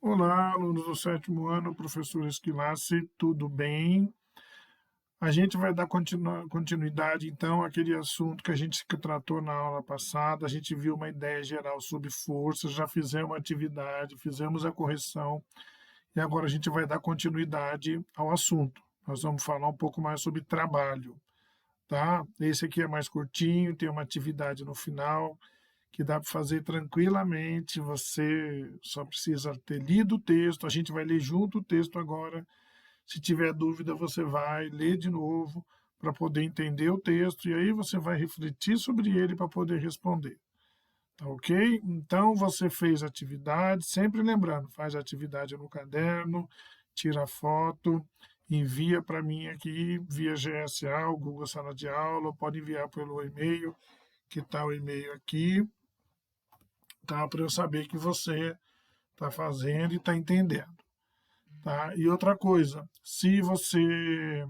Olá, alunos do sétimo ano, professor Esquilace, tudo bem? A gente vai dar continuidade, então, àquele assunto que a gente tratou na aula passada. A gente viu uma ideia geral sobre forças, já fizemos uma atividade, fizemos a correção, e agora a gente vai dar continuidade ao assunto. Nós vamos falar um pouco mais sobre trabalho, tá? Esse aqui é mais curtinho, tem uma atividade no final, que dá para fazer tranquilamente, você só precisa ter lido o texto, a gente vai ler junto o texto agora. Se tiver dúvida, você vai ler de novo para poder entender o texto e aí você vai refletir sobre ele para poder responder. Tá ok? Então, você fez a atividade, sempre lembrando, faz a atividade no caderno, tira foto, envia para mim aqui via GSA, o Google Sala de Aula, ou pode enviar pelo e-mail, que está o e-mail aqui, tá? Para eu saber que você está fazendo e está entendendo, tá? E outra coisa, se você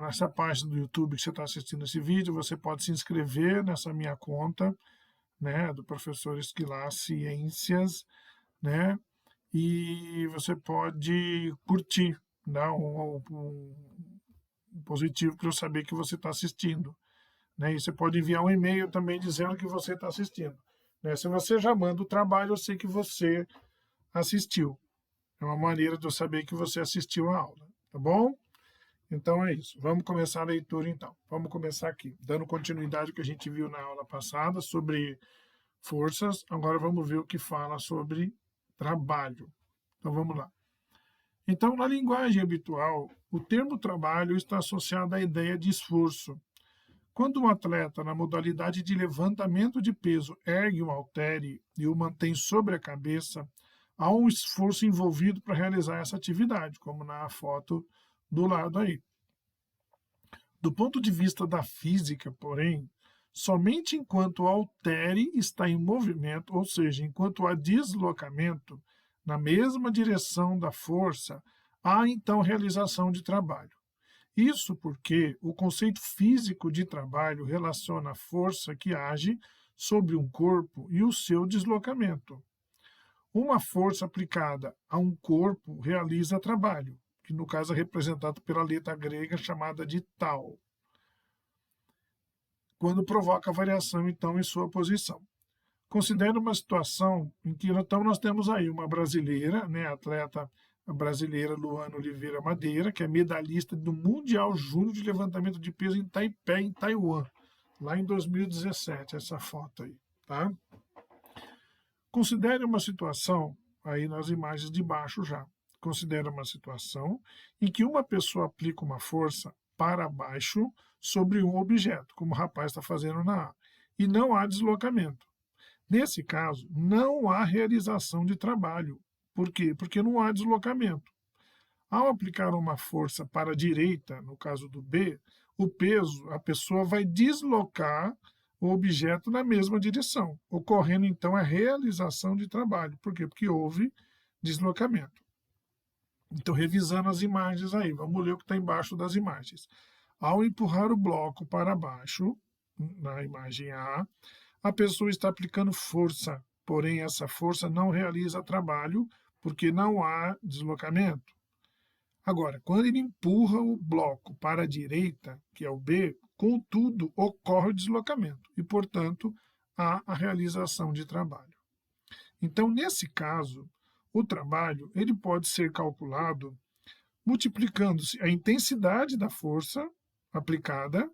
nessa página do YouTube que você está assistindo esse vídeo, você pode se inscrever nessa minha conta, né, do professor Esquilar Ciências, né? E você pode curtir, dar um positivo para eu saber que você está assistindo, né? E você pode enviar um e-mail também dizendo que você está assistindo, né? Se você já manda o trabalho, eu sei que você assistiu. É uma maneira de eu saber que você assistiu a aula, tá bom? Então é isso. Vamos começar a leitura então. Vamos começar aqui, dando continuidade ao que a gente viu na aula passada sobre forças. Agora vamos ver o que fala sobre trabalho. Então vamos lá. Então, na linguagem habitual, o termo trabalho está associado à ideia de esforço. Quando um atleta, na modalidade de levantamento de peso, ergue um haltere e o mantém sobre a cabeça, há um esforço envolvido para realizar essa atividade, como na foto do lado aí. Do ponto de vista da física, porém, somente enquanto o haltere está em movimento, ou seja, enquanto há deslocamento na mesma direção da força, há então realização de trabalho. Isso porque o conceito físico de trabalho relaciona a força que age sobre um corpo e o seu deslocamento. Uma força aplicada a um corpo realiza trabalho, que no caso é representado pela letra grega chamada de tau, quando provoca variação então em sua posição. Considere uma situação em que então nós temos aí uma brasileira, né, atleta brasileira Luana Oliveira Madeira, que é medalhista do Mundial Júnior de Levantamento de Peso em Taipei, em Taiwan, lá em 2017, essa foto aí, tá? Considere uma situação, aí nas imagens de baixo já, considere uma situação em que uma pessoa aplica uma força para baixo sobre um objeto, como o rapaz está fazendo na A, e não há deslocamento. Nesse caso, não há realização de trabalho. Por quê? Porque não há deslocamento. Ao aplicar uma força para a direita, no caso do B, o peso, a pessoa vai deslocar o objeto na mesma direção, ocorrendo então a realização de trabalho. Por quê? Porque houve deslocamento. Então, revisando as imagens aí, vamos ler o que está embaixo das imagens. Ao empurrar o bloco para baixo, na imagem a pessoa está aplicando força, porém essa força não realiza trabalho porque não há deslocamento. Agora, quando ele empurra o bloco para a direita, que é o B, contudo, ocorre o deslocamento e, portanto, há a realização de trabalho. Então, nesse caso, o trabalho ele pode ser calculado multiplicando-se a intensidade da força aplicada,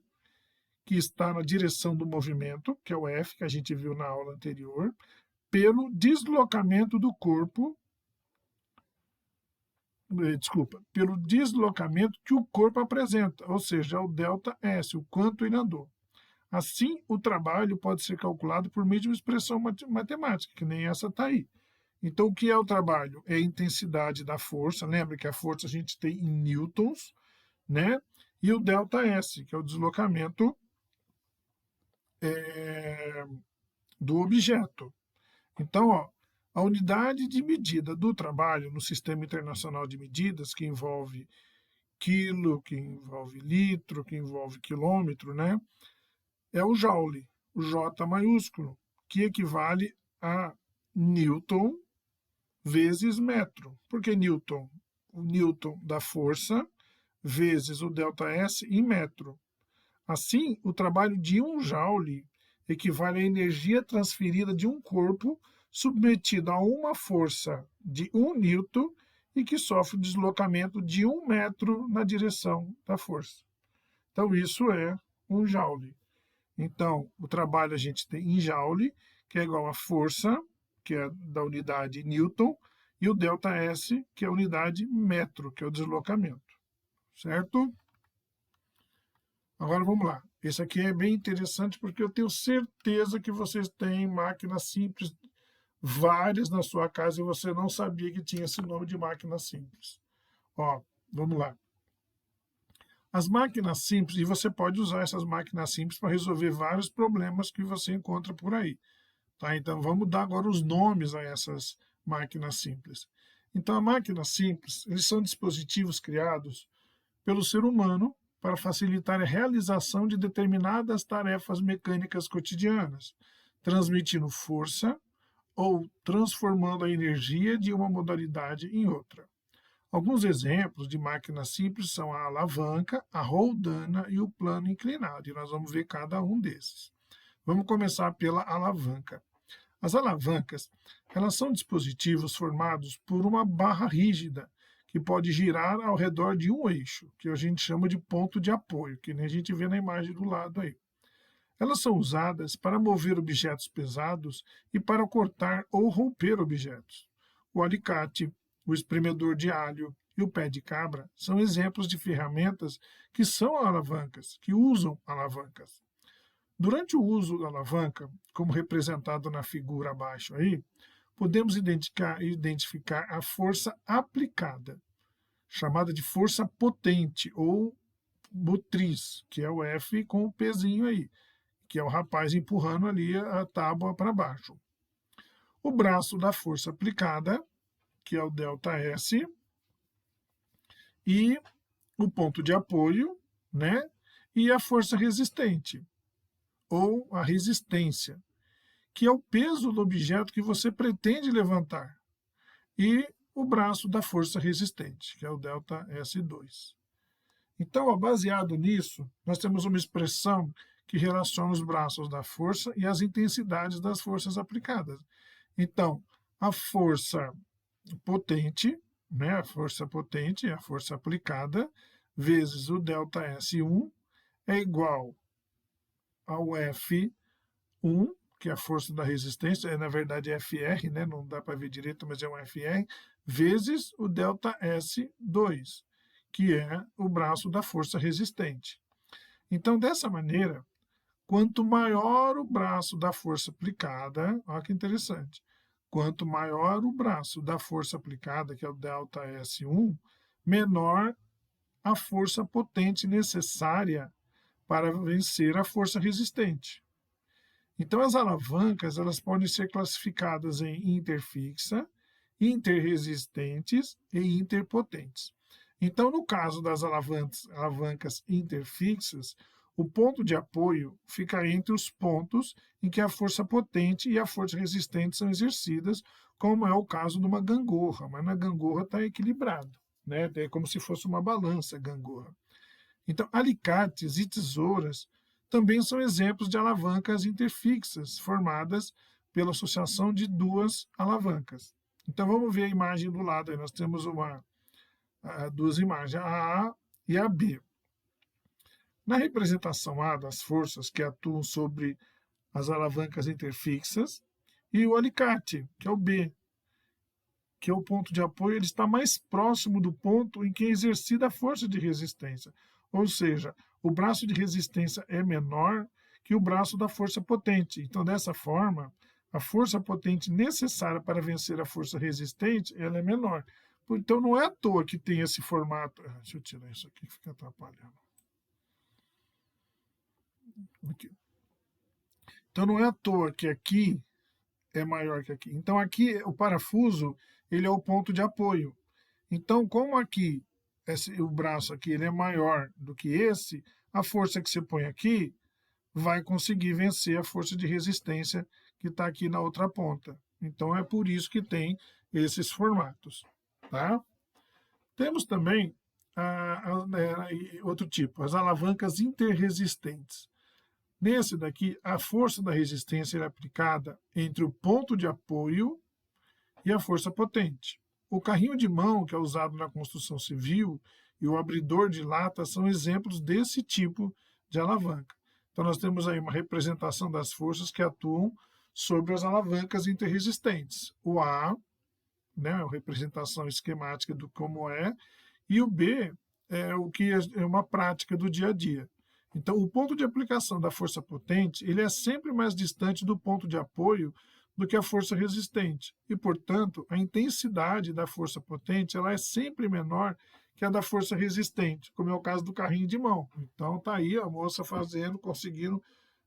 que está na direção do movimento, que é o F, que a gente viu na aula anterior, pelo deslocamento do corpo, pelo deslocamento que o corpo apresenta, ou seja, o delta S, o quanto ele andou. Assim, o trabalho pode ser calculado por meio de uma expressão matemática, que nem essa está aí. Então, o que é o trabalho? É a intensidade da força, lembra que a força a gente tem em newtons, né? E o delta S, que é o deslocamento do objeto. Então, ó, a unidade de medida do trabalho no Sistema Internacional de Medidas, que envolve quilo, que envolve litro, que envolve quilômetro, né, é o joule, o J maiúsculo, que equivale a Newton vezes metro. Por que Newton? O Newton da força vezes o ΔS em metro. Assim, o trabalho de 1 joule equivale à energia transferida de um corpo submetido a uma força de 1 newton e que sofre o deslocamento de 1 metro na direção da força. Então, isso é 1 joule. Então, o trabalho a gente tem em joule, que é igual à força, que é da unidade newton, e o ΔS, que é a unidade metro, que é o deslocamento. Certo? Agora vamos lá. Esse aqui é bem interessante porque eu tenho certeza que vocês têm máquinas simples, várias na sua casa, e você não sabia que tinha esse nome de máquina simples. Ó, vamos lá. As máquinas simples, e você pode usar essas máquinas simples para resolver vários problemas que você encontra por aí. Tá? Então, vamos dar agora os nomes a essas máquinas simples. Então, a máquina simples, eles são dispositivos criados pelo ser humano para facilitar a realização de determinadas tarefas mecânicas cotidianas, transmitindo força ou transformando a energia de uma modalidade em outra. Alguns exemplos de máquinas simples são a alavanca, a roldana e o plano inclinado, e nós vamos ver cada um desses. Vamos começar pela alavanca. As alavancas, elas são dispositivos formados por uma barra rígida que pode girar ao redor de um eixo, que a gente chama de ponto de apoio, que nem a gente vê na imagem do lado aí. Elas são usadas para mover objetos pesados e para cortar ou romper objetos. O alicate, o espremedor de alho e o pé de cabra são exemplos de ferramentas que são alavancas, que usam alavancas. Durante o uso da alavanca, como representado na figura abaixo aí, podemos identificar a força aplicada, chamada de força potente ou motriz, que é o F com o pezinho aí, que é o rapaz empurrando ali a tábua para baixo. O braço da força aplicada, que é o ΔS, e o ponto de apoio, né? E a força resistente, ou a resistência, que é o peso do objeto que você pretende levantar, e o braço da força resistente, que é o ΔS2. Então, baseado nisso, nós temos uma expressão que relaciona os braços da força e as intensidades das forças aplicadas. Então, a força potente, né, a força potente, a força aplicada, vezes o ΔS1 é igual ao F1, que é a força da resistência, na verdade é FR, né, não dá para ver direito, mas é um FR, vezes o ΔS2, que é o braço da força resistente. Então, dessa maneira, quanto maior o braço da força aplicada, olha que interessante, quanto maior o braço da força aplicada, que é o ΔS1, menor a força potente necessária para vencer a força resistente. Então, as alavancas elas podem ser classificadas em interfixa, interresistentes e interpotentes. Então, no caso das alavancas interfixas, o ponto de apoio fica entre os pontos em que a força potente e a força resistente são exercidas, como é o caso de uma gangorra, mas na gangorra está equilibrado, né? É como se fosse uma balança a gangorra. Então, alicates e tesouras também são exemplos de alavancas interfixas, formadas pela associação de duas alavancas. Então, vamos ver a imagem do lado. Aí nós temos duas imagens, a A e a B. Na representação A das forças que atuam sobre as alavancas interfixas, e o alicate, que é o B, que é o ponto de apoio, ele está mais próximo do ponto em que é exercida a força de resistência. Ou seja, o braço de resistência é menor que o braço da força potente. Então, dessa forma, a força potente necessária para vencer a força resistente, ela é menor. Então, não é à toa que tem esse formato. Deixa eu tirar isso aqui que fica atrapalhando. Aqui. Então, não é à toa que aqui é maior que aqui. Então, aqui, o parafuso, ele é o ponto de apoio. Então, como aqui, o braço aqui, ele é maior do que esse, a força que você põe aqui vai conseguir vencer a força de resistência que está aqui na outra ponta. Então é por isso que tem esses formatos, tá? Temos também outro tipo, as alavancas interresistentes. Nesse daqui, a força da resistência é aplicada entre o ponto de apoio e a força potente. O carrinho de mão, que é usado na construção civil, e o abridor de lata são exemplos desse tipo de alavanca. Então, nós temos aí uma representação das forças que atuam sobre as alavancas interresistentes. O A, né, a representação esquemática do como é, e o B é o que é uma prática do dia a dia. Então, o ponto de aplicação da força potente ele é sempre mais distante do ponto de apoio do que a força resistente. E, portanto, a intensidade da força potente ela é sempre menor que a da força resistente, como é o caso do carrinho de mão. Então, está aí a moça fazendo, conseguindo,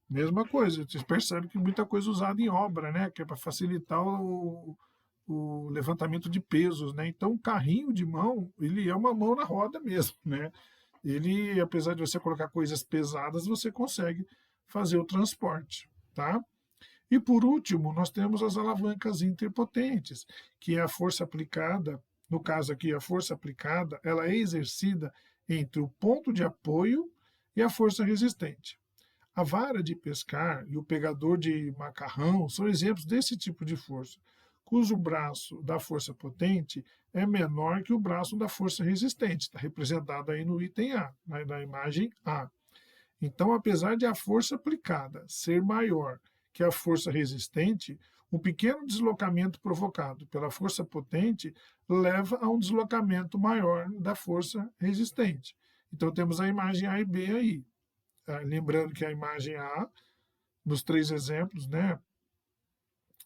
mesma coisa. Vocês percebem que muita coisa usada em obra, né? Que é para facilitar o levantamento de pesos, né? Então, o carrinho de mão, ele é uma mão na roda mesmo, né? Ele, apesar de você colocar coisas pesadas, você consegue fazer o transporte, tá? E por último, nós temos as alavancas interpotentes, que é a força aplicada, no caso aqui, a força aplicada, ela é exercida entre o ponto de apoio e a força resistente. A vara de pescar e o pegador de macarrão são exemplos desse tipo de força, cujo braço da força potente é menor que o braço da força resistente, está representado aí no item A, na imagem A. Então, apesar de a força aplicada ser maior que a força resistente, um pequeno deslocamento provocado pela força potente leva a um deslocamento maior da força resistente. Então, temos a imagem A e B aí. Lembrando que a imagem A, nos três exemplos, né,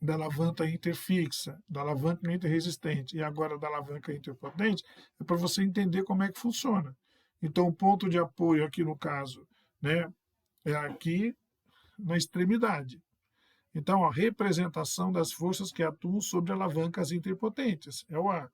da alavanca interfixa, da alavanca interresistente e agora da alavanca interpotente, é para você entender como é que funciona. Então, o ponto de apoio aqui no caso, né, é aqui na extremidade. Então, a representação das forças que atuam sobre alavancas interpotentes é o A.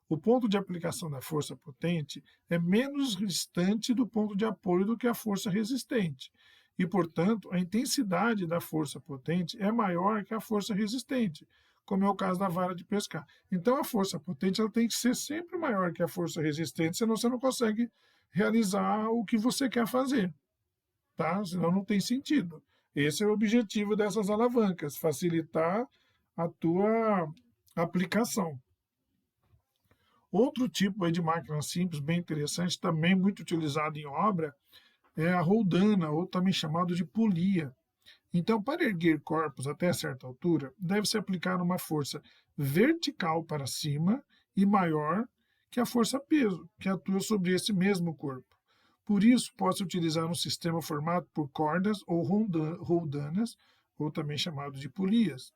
O ponto de aplicação da força potente é menos distante do ponto de apoio do que a força resistente. E, portanto, a intensidade da força potente é maior que a força resistente, como é o caso da vara de pescar. Então, a força potente ela tem que ser sempre maior que a força resistente, senão você não consegue realizar o que você quer fazer, tá? Senão não tem sentido. Esse é o objetivo dessas alavancas, facilitar a tua aplicação. Outro tipo de máquina simples, bem interessante, também muito utilizado em obra, é a roldana, ou também chamado de polia. Então, para erguer corpos até certa altura, deve-se aplicar uma força vertical para cima e maior que a força peso, que atua sobre esse mesmo corpo. Por isso, pode-se utilizar um sistema formado por cordas ou roldanas, ou também chamado de polias.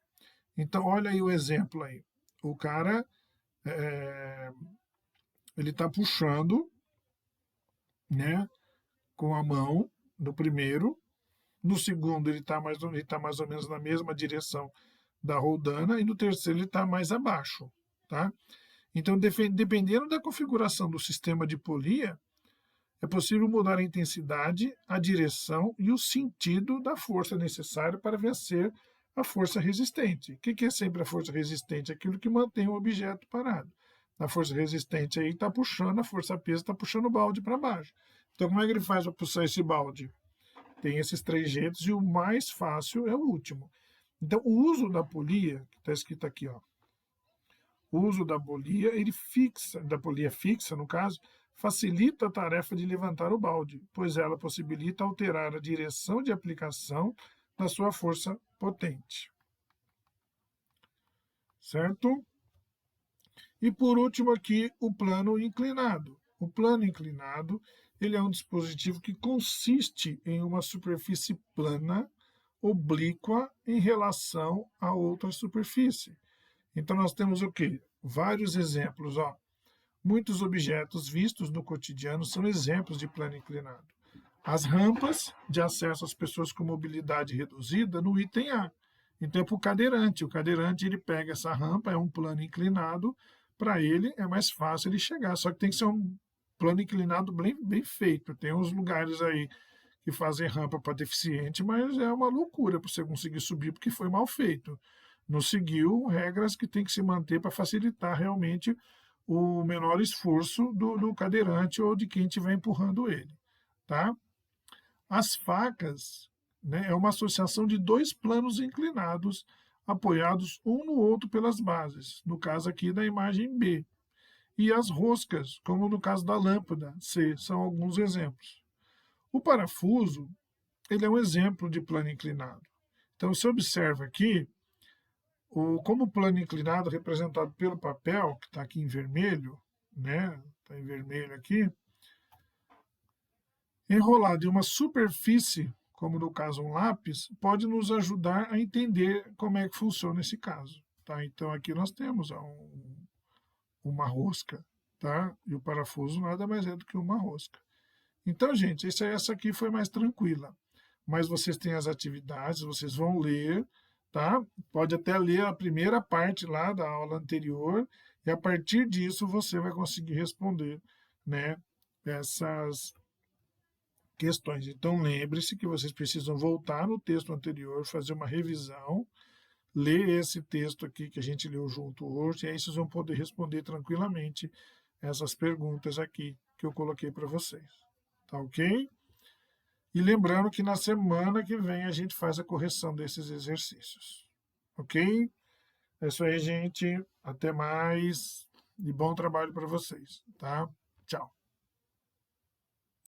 Então, olha aí o exemplo aí. O cara ele está puxando, né, com a mão no primeiro, no segundo ele está mais ou menos na mesma direção da roldana e no terceiro ele está mais abaixo, tá? Então, dependendo da configuração do sistema de polia, é possível mudar a intensidade, a direção e o sentido da força necessária para vencer a força resistente. O que é sempre a força resistente? Aquilo que mantém o objeto parado. A força resistente aí está puxando, a força peso está puxando o balde para baixo. Então, como é que ele faz para puxar esse balde? Tem esses três jeitos e o mais fácil é o último. Então, o uso da polia, que está escrito aqui, ó, o uso da polia, da polia fixa, no caso, facilita a tarefa de levantar o balde, pois ela possibilita alterar a direção de aplicação da sua força potente. Certo? E por último aqui, o plano inclinado. O plano inclinado ele é um dispositivo que consiste em uma superfície plana, oblíqua, em relação a outra superfície. Então nós temos o quê? Vários exemplos. Ó. Muitos objetos vistos no cotidiano são exemplos de plano inclinado. As rampas de acesso às pessoas com mobilidade reduzida no item A. Então é para o cadeirante. O cadeirante ele pega essa rampa, é um plano inclinado, para ele é mais fácil ele chegar. Só que tem que ser um plano inclinado bem feito. Tem uns lugares aí que fazem rampa para deficiente, mas é uma loucura para você conseguir subir porque foi mal feito. não seguiu regras que tem que se manter para facilitar realmente o menor esforço do cadeirante ou de quem estiver empurrando ele, tá? As facas, né, é uma associação de dois planos inclinados, apoiados um no outro pelas bases, no caso aqui da imagem B. E as roscas, como no caso da lâmpada C, são alguns exemplos. O parafuso, ele é um exemplo de plano inclinado. Então, você observa aqui, como o plano inclinado representado pelo papel, que está aqui em vermelho, né? Está em vermelho aqui, enrolado em uma superfície, como no caso um lápis, pode nos ajudar a entender como é que funciona esse caso. Tá? Então, aqui nós temos uma rosca, tá? E o parafuso nada mais é do que uma rosca. Então, gente, essa aqui foi mais tranquila. Mas vocês têm as atividades, vocês vão ler, tá? Pode até ler a primeira parte lá da aula anterior, e a partir disso você vai conseguir responder, né, essas questões. Então, lembre-se que vocês precisam voltar no texto anterior, fazer uma revisão, ler esse texto aqui que a gente leu junto hoje, e aí vocês vão poder responder tranquilamente essas perguntas aqui que eu coloquei para vocês. Tá ok? E lembrando que na semana que vem a gente faz a correção desses exercícios. Ok? É isso aí, gente. Até mais. E bom trabalho para vocês. Tá? Tchau.